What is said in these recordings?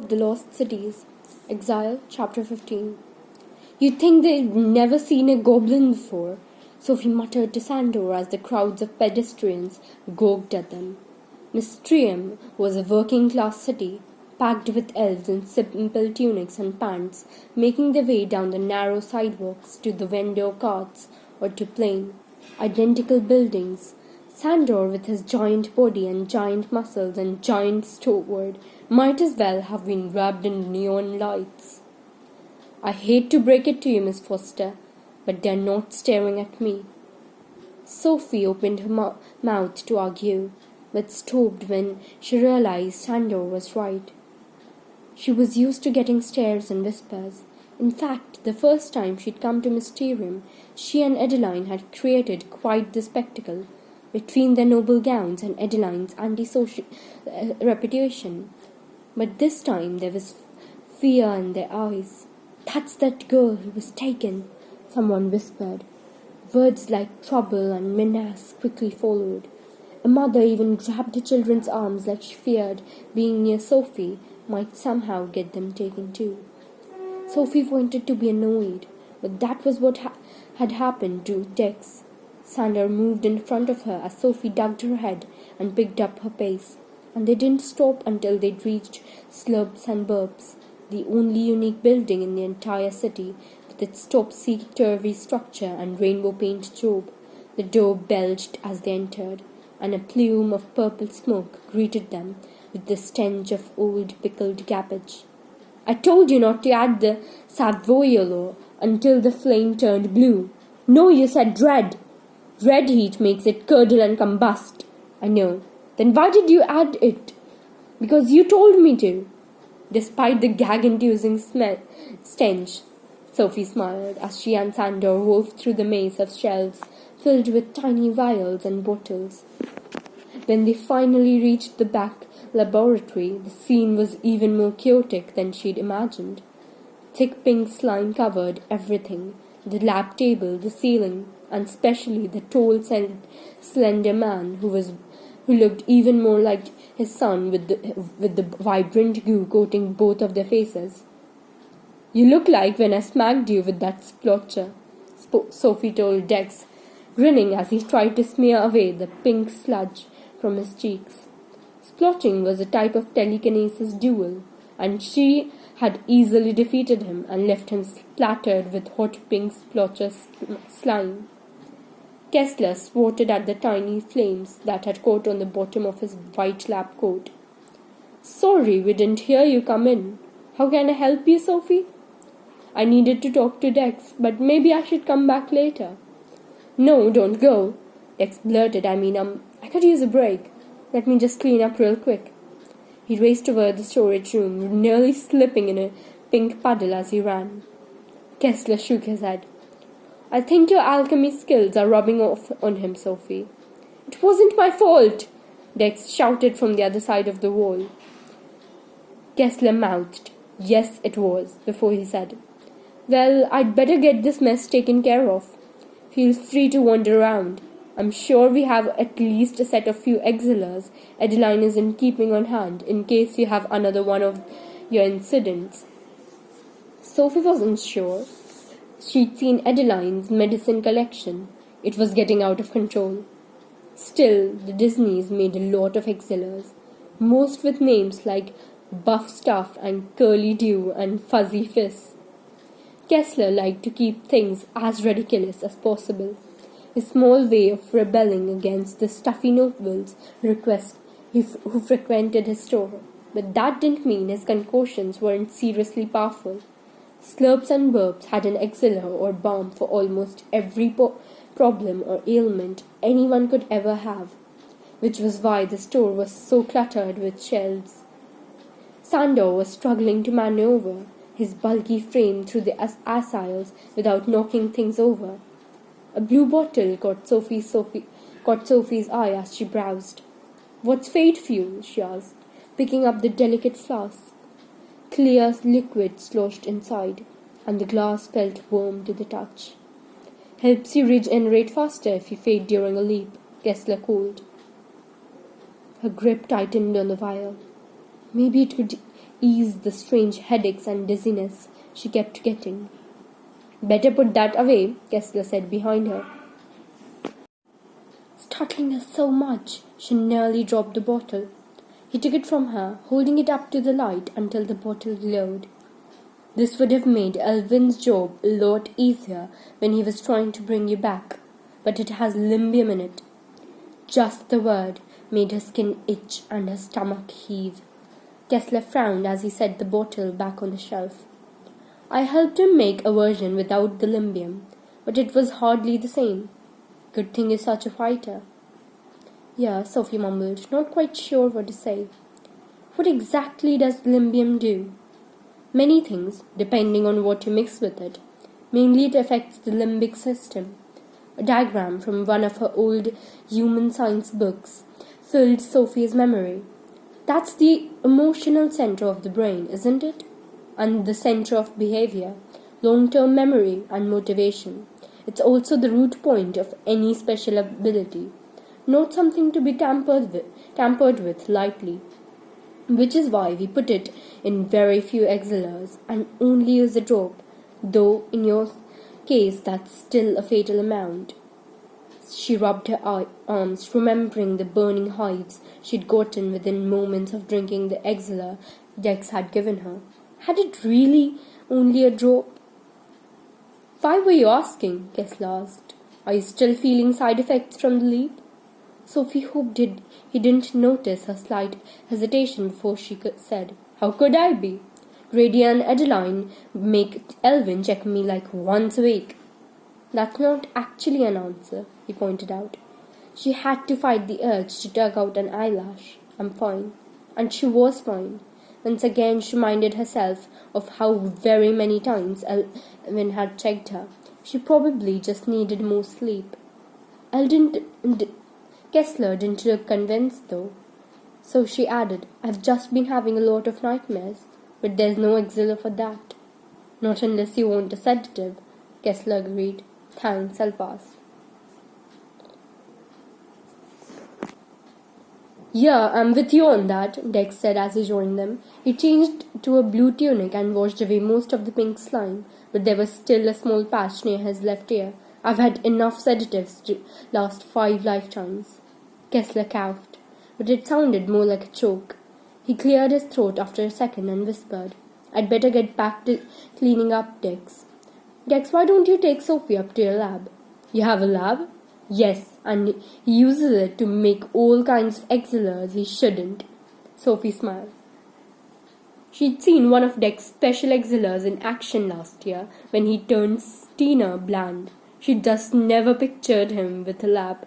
of the Lost Cities. Exile, Chapter 15. You'd think they'd never seen a goblin before, Sophie muttered to Sandor as the crowds of pedestrians gawked at them. Mysterium was a working-class city, packed with elves in simple tunics and pants, making their way down the narrow sidewalks to the vendor carts or to plain, identical buildings. Sandor, with his giant body and giant muscles and giant sword, might as well have been wrapped in neon lights. I hate to break it to you, Miss Foster, but they're not staring at me. Sophie opened her mouth to argue, but stopped when she realized Sandor was right. She was used to getting stares and whispers. In fact, the first time she'd come to Mysterium, she and Adeline had created quite the spectacle. Between their noble gowns and Adeline's antisocial reputation. But this time there was fear in their eyes. "That's that girl who was taken," someone whispered. Words like trouble and menace quickly followed. A mother even grabbed her children's arms like she feared being near Sophie might somehow get them taken too. Sophie wanted to be annoyed, but that was what had happened to Dex. Sandor moved in front of her as Sophie ducked her head and picked up her pace, and they didn't stop until they'd reached Slurps and Burps, the only unique building in the entire city, with its topsy-turvy structure and rainbow-paint job. The door belched as they entered, and a plume of purple smoke greeted them with the stench of old pickled cabbage. "I told you not to add the Savoyolo until the flame turned blue." "No, you said red." "Red heat makes it curdle and combust." "I know. Then why did you add it?" "Because you told me to." Despite the gag-inducing stench, Sophie smiled as she and Sandor wolfed through the maze of shelves filled with tiny vials and bottles. When they finally reached the back laboratory, the scene was even more chaotic than she'd imagined. Thick pink slime covered everything, the lab table, the ceiling, and especially the tall, slender man who looked even more like his son with the vibrant goo coating both of their faces. "You look like when I smacked you with that splotcher," Sophie told Dex, grinning as he tried to smear away the pink sludge from his cheeks. Splotching was a type of telekinesis duel, and she had easily defeated him and left him splattered with hot pink splotcher slime. Kessler swatted at the tiny flames that had caught on the bottom of his white lab coat. "Sorry, we didn't hear you come in. How can I help you, Sophie?" "I needed to talk to Dex, but maybe I should come back later." "No, don't go," Dex blurted. I could use a break. Let me just clean up real quick." He raced toward the storage room, nearly slipping in a pink puddle as he ran. Kessler shook his head. "I think your alchemy skills are rubbing off on him, Sophie." "It wasn't my fault," Dex shouted from the other side of the wall. Kessler mouthed, "Yes, it was," before he said, "Well, I'd better get this mess taken care of. Feel free to wander around. I'm sure we have at least a set of few exilers Adeline is in keeping on hand in case you have another one of your incidents." Sophie wasn't sure. She'd seen Adeline's medicine collection. It was getting out of control. Still, the Disneys made a lot of exilers, most with names like Buff Stuff and Curly Dew and Fuzzy Fizz. Kessler liked to keep things as ridiculous as possible, a small way of rebelling against the stuffy nobles who frequented his store. But that didn't mean his concoctions weren't seriously powerful. Slurps and Burps had an exiler or balm for almost every problem or ailment anyone could ever have, which was why the store was so cluttered with shelves. Sandor was struggling to maneuver his bulky frame through the aisles without knocking things over. A blue bottle caught Sophie's eye as she browsed. "What's fate fuel?" she asked, picking up the delicate flask. Clear liquid sloshed inside, and the glass felt warm to the touch. "Helps you regenerate faster if you fade during a leap," Kessler called. Her grip tightened on the vial. Maybe it could ease the strange headaches and dizziness she kept getting. "Better put that away," Kessler said behind her. Startling her so much, she nearly dropped the bottle. He took it from her, holding it up to the light until the bottle glowed. This would have made Elvin's job a lot easier when he was trying to bring you back, but it has Limbium in it. Just the word made her skin itch and her stomach heave. Kessler frowned as he set the bottle back on the shelf. "I helped him make a version without the Limbium, but it was hardly the same. Good thing you're such a fighter." "Yeah," Sophie mumbled, not quite sure what to say. "What exactly does Limbium do?" "Many things, depending on what you mix with it. Mainly it affects the limbic system." A diagram from one of her old human science books filled Sophie's memory. "That's the emotional center of the brain, isn't it? And the center of behavior, long-term memory and motivation. It's also the root point of any special ability. Not something to be tampered with lightly. Which is why we put it in very few EXILEs and only use a drop, though in your case that's still a fatal amount." She rubbed her arms, remembering the burning hives she'd gotten within moments of drinking the EXILE Dex had given her. Had it really only a drop? "Why were you asking?" Kessler asked. "Are you still feeling side effects from the leap?" Sophie hoped he didn't notice her slight hesitation before she said, "How could I be? Grady and Adeline make Elvin check me like once a week." "That's not actually an answer," he pointed out. She had to fight the urge to tug out an eyelash. "I'm fine." And she was fine. Once again she reminded herself of how very many times Elvin had checked her. She probably just needed more sleep. Kessler didn't look convinced though. So she added, "I've just been having a lot of nightmares, but there's no EXILE for that." "Not unless you want a sedative," Kessler agreed. "Thanks, I'll pass." "Yeah, I'm with you on that," Dex said as he joined them. He changed to a blue tunic and washed away most of the pink slime, but there was still a small patch near his left ear. "I've had enough sedatives to last 5 lifetimes." Kessler coughed, but it sounded more like a choke. He cleared his throat after a second and whispered, "I'd better get back to cleaning up, Dex. Dex, why don't you take Sophie up to your lab?" "You have a lab?" "Yes, and he uses it to make all kinds of EXILEs he shouldn't." Sophie smiled. She'd seen one of Dex's special EXILEs in action last year when he turned Steiner bland. She'd just never pictured him with a lab.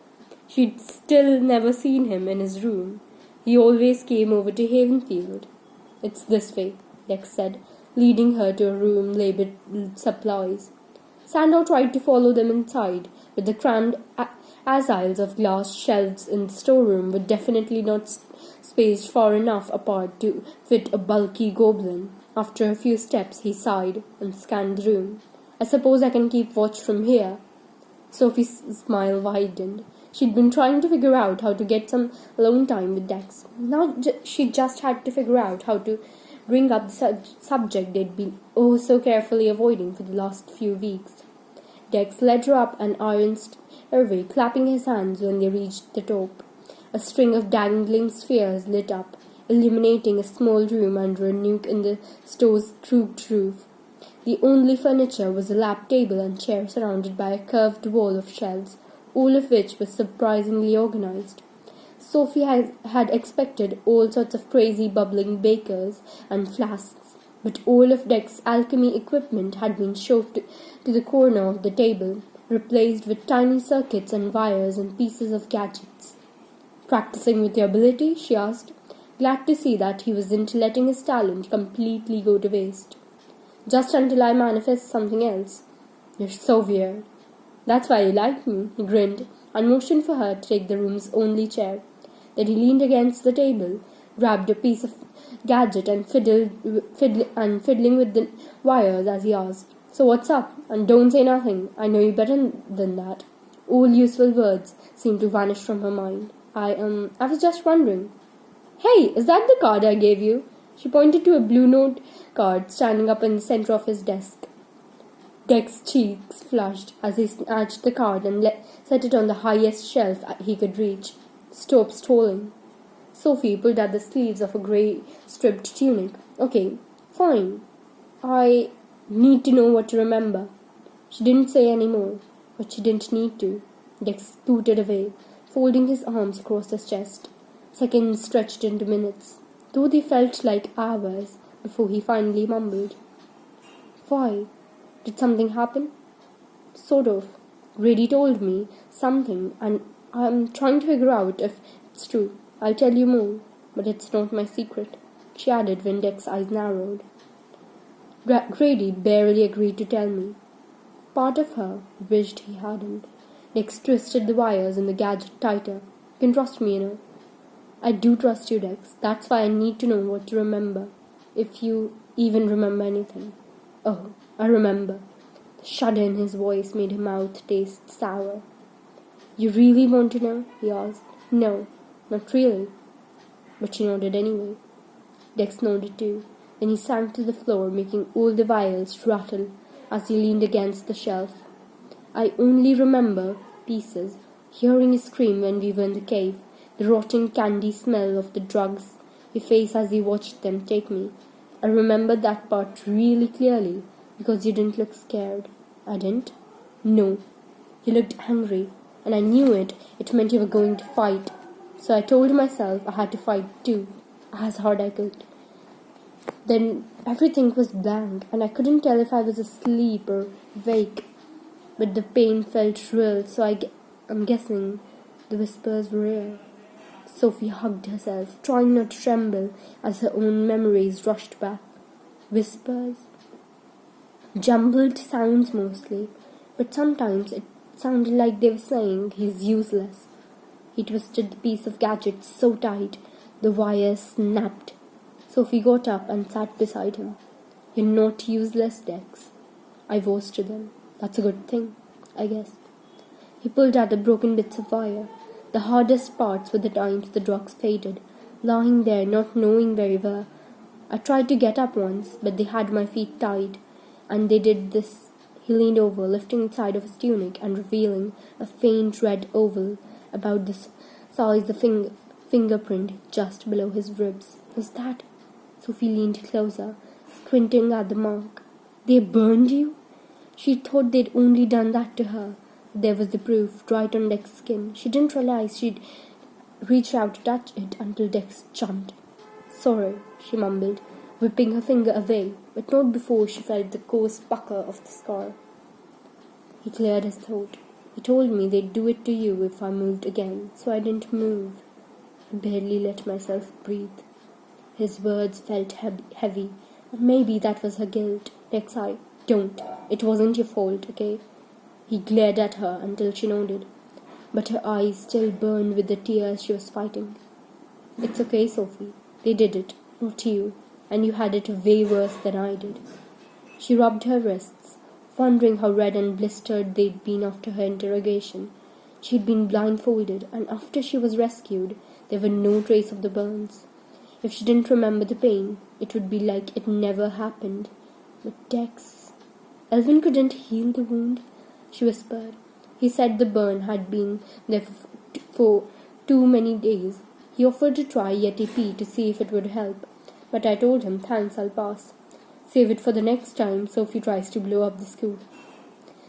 She'd still never seen him in his room. He always came over to Havenfield. "It's this way," Dex said, leading her to a room labeled supplies. Sandow tried to follow them inside, but the crammed aisles of glass shelves in the storeroom were definitely not spaced far enough apart to fit a bulky goblin. After a few steps, he sighed and scanned the room. "I suppose I can keep watch from here." Sophie's smile widened. She'd been trying to figure out how to get some alone time with Dex. Now she just had to figure out how to bring up the subject they'd been oh so carefully avoiding for the last few weeks. Dex led her up an iron stairway, clapping his hands when they reached the top. A string of dangling spheres lit up, illuminating a small room under a nook in the store's crooked roof. The only furniture was a lap table and chair surrounded by a curved wall of shelves, all of which was surprisingly organized. Sophie had expected all sorts of crazy bubbling bakers and flasks, but all of Dex's alchemy equipment had been shoved to the corner of the table, replaced with tiny circuits and wires and pieces of gadgets. "Practicing with your ability?" she asked, glad to see that he wasn't letting his talent completely go to waste. "Just until I manifest something else." "You're so weird." "That's why you like me," he grinned, and motioned for her to take the room's only chair. Then he leaned against the table, grabbed a piece of gadget and fiddling with the wires as he asked, "So what's up? And don't say nothing. I know you better than that." All useful words seemed to vanish from her mind. I was just wondering." "Hey, is that the card I gave you?" She pointed to a blue note card standing up in the center of his desk. Dex's cheeks flushed as he snatched the card and set it on the highest shelf he could reach. Stop stalling. Sophie pulled at the sleeves of a grey striped tunic. Okay, fine. I need to know what you remember. She didn't say any more, but she didn't need to. Dex scooted away, folding his arms across his chest. Seconds stretched into minutes, though they felt like hours before he finally mumbled. Why? Did something happen? Sort of. Grady told me something, and I'm trying to figure out if it's true. I'll tell you more, but it's not my secret, she added when Dex's eyes narrowed. Grady barely agreed to tell me. Part of her wished he hadn't. Dex twisted the wires in the gadget tighter. You can trust me, you know. I do trust you, Dex. That's why I need to know what you remember. If you even remember anything. Oh, I remember. The shudder in his voice made her mouth taste sour. You really want to know? He asked. No, not really. But she nodded anyway. Dex nodded too. Then he sank to the floor, making all the vials rattle as he leaned against the shelf. I only remember pieces, hearing his scream when we were in the cave, the rotting candy smell of the drugs, your face as you watched them take me. I remember that part really clearly, because you didn't look scared. I didn't? No. You looked angry, and I knew it. It meant you were going to fight. So I told myself I had to fight too, as hard I could. Then everything was blank, and I couldn't tell if I was asleep or awake. But the pain felt real, so I'm guessing the whispers were real. Sophie hugged herself, trying not to tremble as her own memories rushed back. Whispers? Jumbled sounds mostly, but sometimes it sounded like they were saying he's useless. He twisted the piece of gadget so tight, the wires snapped. Sophie got up and sat beside him. You're not useless, Dex. I was to them. That's a good thing, I guess. He pulled at the broken bits of wire. The hardest parts were the times the drugs faded, lying there not knowing very well. I tried to get up once, but they had my feet tied, and they did this. He leaned over, lifting the side of his tunic and revealing a faint red oval about the size of a fingerprint just below his ribs. Was that? Sophie leaned closer, squinting at the mark. They burned you? She thought they'd only done that to her. There was the proof, right on Dex's skin. She didn't realize she'd reached out to touch it until Dex jumped. Sorry, she mumbled, whipping her finger away, but not before she felt the coarse pucker of the scar. He cleared his throat. He told me they'd do it to you if I moved again, so I didn't move. I barely let myself breathe. His words felt heavy, and maybe that was her guilt. Dex, don't. It wasn't your fault, okay? He glared at her until she nodded, but her eyes still burned with the tears she was fighting. It's okay, Sophie. They did it, not you, and you had it way worse than I did. She rubbed her wrists, wondering how red and blistered they'd been after her interrogation. She'd been blindfolded, and after she was rescued, there were no trace of the burns. If she didn't remember the pain, it would be like it never happened. But Dex... Elvin couldn't heal the wound, she whispered. He said the burn had been there for too many days. He offered to try Yeti P to see if it would help, but I told him, thanks, I'll pass. Save it for the next time Sophie tries to blow up the school.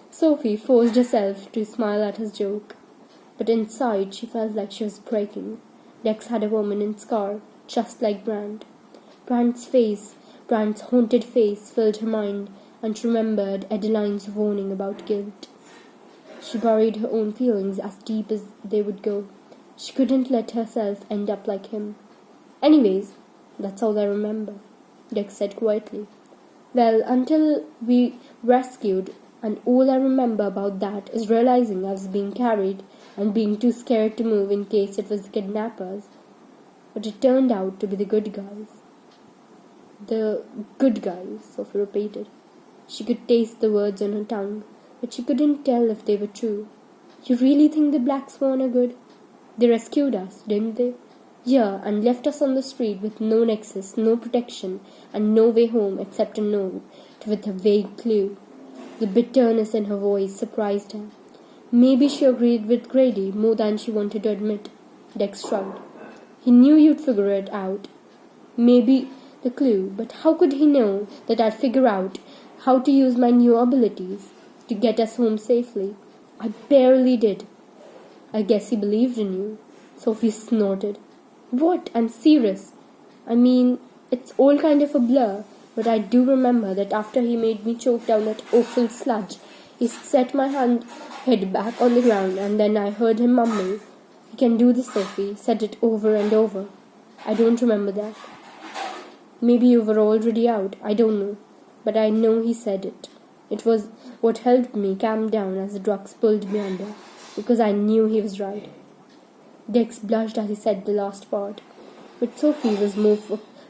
Sophie forced herself to smile at his joke, but inside she felt like she was breaking. Dex had a permanent scar, just like Brand. Brand's haunted face filled her mind, and she remembered Adeline's warning about guilt. She buried her own feelings as deep as they would go. She couldn't let herself end up like him. Anyways, that's all I remember, Dex said quietly. Well, until we rescued, and all I remember about that is realizing I was being carried and being too scared to move in case it was the kidnappers. But it turned out to be the good guys. The good guys, Sophie repeated. She could taste the words on her tongue, but she couldn't tell if they were true. You really think the Black Swan are good? They rescued us, didn't they? Yeah, and left us on the street with no nexus, no protection, and no way home except a note with a vague clue. The bitterness in her voice surprised her. Maybe she agreed with Grady more than she wanted to admit. Dex shrugged. He knew you'd figure it out. Maybe the clue, but how could he know that I'd figure out how to use my new abilities to get us home safely? I barely did. I guess he believed in you. Sophie snorted. What? I'm serious. I mean, it's all kind of a blur, but I do remember that after he made me choke down that awful sludge, he set my head back on the ground, and then I heard him mumble, "We can do this, Sophie," said it over and over. I don't remember that. Maybe you were already out, I don't know, but I know he said it. It was what helped me calm down as the drugs pulled me under, because I knew he was right. Dex blushed as he said the last part, but Sophie was more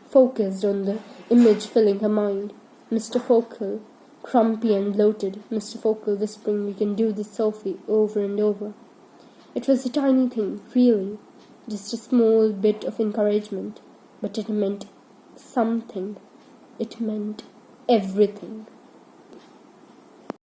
focused on the image filling her mind. Mr. Focal, crumpy and bloated, Mr. Focal whispering, "We can do this, Sophie," over and over. It was a tiny thing, really, just a small bit of encouragement, but it meant something. It meant everything.